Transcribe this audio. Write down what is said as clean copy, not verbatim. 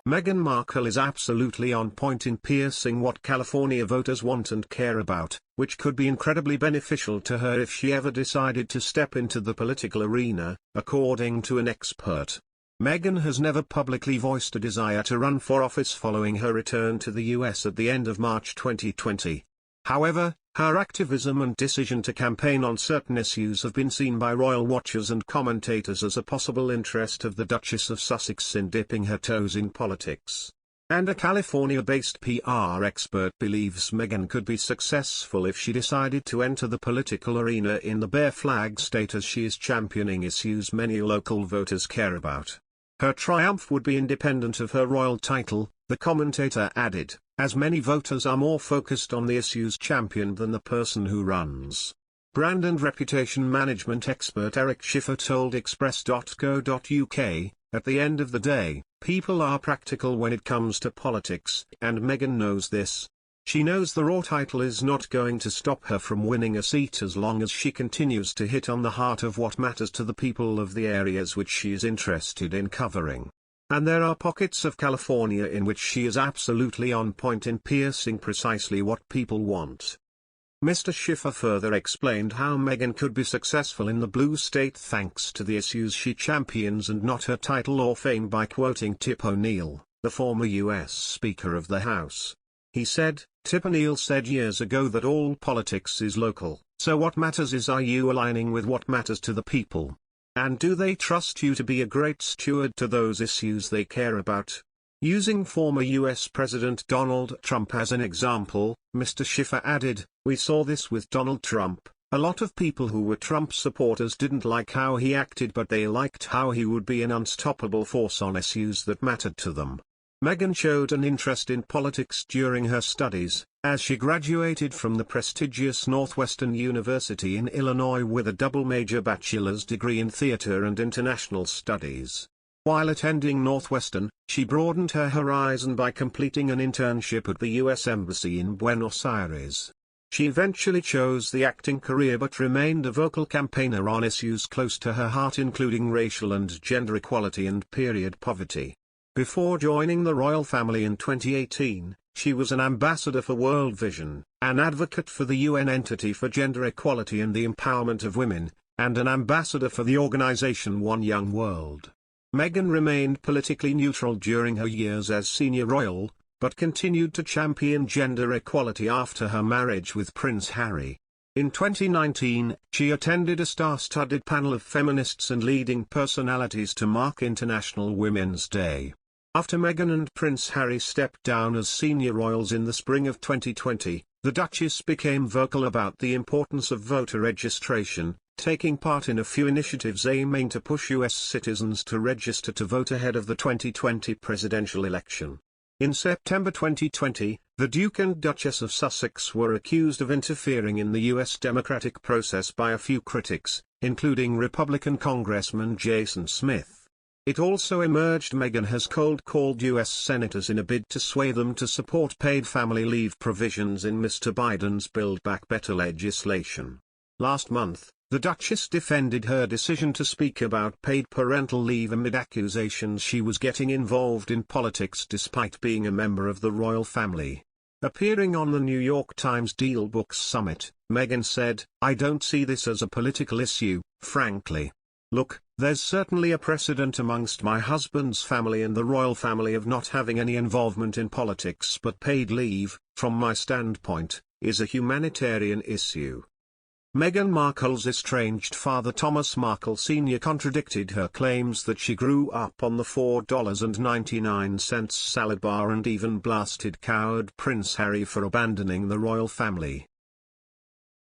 Meghan Markle is absolutely on point in piercing what California voters want and care about, which could be incredibly beneficial to her if she ever decided to step into the political arena, according to an expert. Meghan has never publicly voiced a desire to run for office following her return to the US at the end of March 2020. However, her activism and decision to campaign on certain issues have been seen by royal watchers and commentators as a possible interest of the Duchess of Sussex in dipping her toes in politics. And a California-based PR expert believes Meghan could be successful if she decided to enter the political arena in the bare flag state, as she is championing issues many local voters care about. Her triumph would be independent of her royal title, the commentator added, as many voters are more focused on the issues championed than the person who runs. Brand and reputation management expert Eric Schiffer told Express.co.uk, at the end of the day, people are practical when it comes to politics, and Meghan knows this. She knows the raw title is not going to stop her from winning a seat as long as she continues to hit on the heart of what matters to the people of the areas which she is interested in covering. And there are pockets of California in which she is absolutely on point in piercing precisely what people want. Mr. Schiffer further explained how Meghan could be successful in the blue state thanks to the issues she champions and not her title or fame, by quoting O Neill, the former U.S. Speaker of the House. He said, O Neill said years ago that all politics is local, so what matters is, are you aligning with what matters to the people? And do they trust you to be a great steward to those issues they care about? Using former U.S. President Donald Trump as an example, Mr. Schiffer added, we saw this with Donald Trump. A lot of people who were Trump supporters didn't like how he acted, but they liked how he would be an unstoppable force on issues that mattered to them. Meghan showed an interest in politics during her studies, as she graduated from the prestigious Northwestern University in Illinois with a double major bachelor's degree in theater and international studies. While attending Northwestern, she broadened her horizon by completing an internship at the U.S. Embassy in Buenos Aires. She eventually chose the acting career but remained a vocal campaigner on issues close to her heart, including racial and gender equality and period poverty. Before joining the royal family in 2018, she was an ambassador for World Vision, an advocate for the UN entity for gender equality and the empowerment of women, and an ambassador for the organization One Young World. Meghan remained politically neutral during her years as senior royal, but continued to champion gender equality after her marriage with Prince Harry. In 2019, she attended a star-studded panel of feminists and leading personalities to mark International Women's Day. After Meghan and Prince Harry stepped down as senior royals in the spring of 2020, the Duchess became vocal about the importance of voter registration, taking part in a few initiatives aiming to push U.S. citizens to register to vote ahead of the 2020 presidential election. In September 2020, the Duke and Duchess of Sussex were accused of interfering in the U.S. democratic process by a few critics, including Republican Congressman Jason Smith. It also emerged Meghan has cold-called U.S. senators in a bid to sway them to support paid family leave provisions in Mr. Biden's Build Back Better legislation. Last month, the Duchess defended her decision to speak about paid parental leave amid accusations she was getting involved in politics despite being a member of the royal family. Appearing on the New York Times Deal Books Summit, Meghan said, I don't see this as a political issue, frankly. Look, there's certainly a precedent amongst my husband's family and the royal family of not having any involvement in politics, but paid leave, from my standpoint, is a humanitarian issue. Meghan Markle's estranged father Thomas Markle Sr. contradicted her claims that she grew up on the $4.99 salad bar and even blasted coward Prince Harry for abandoning the royal family.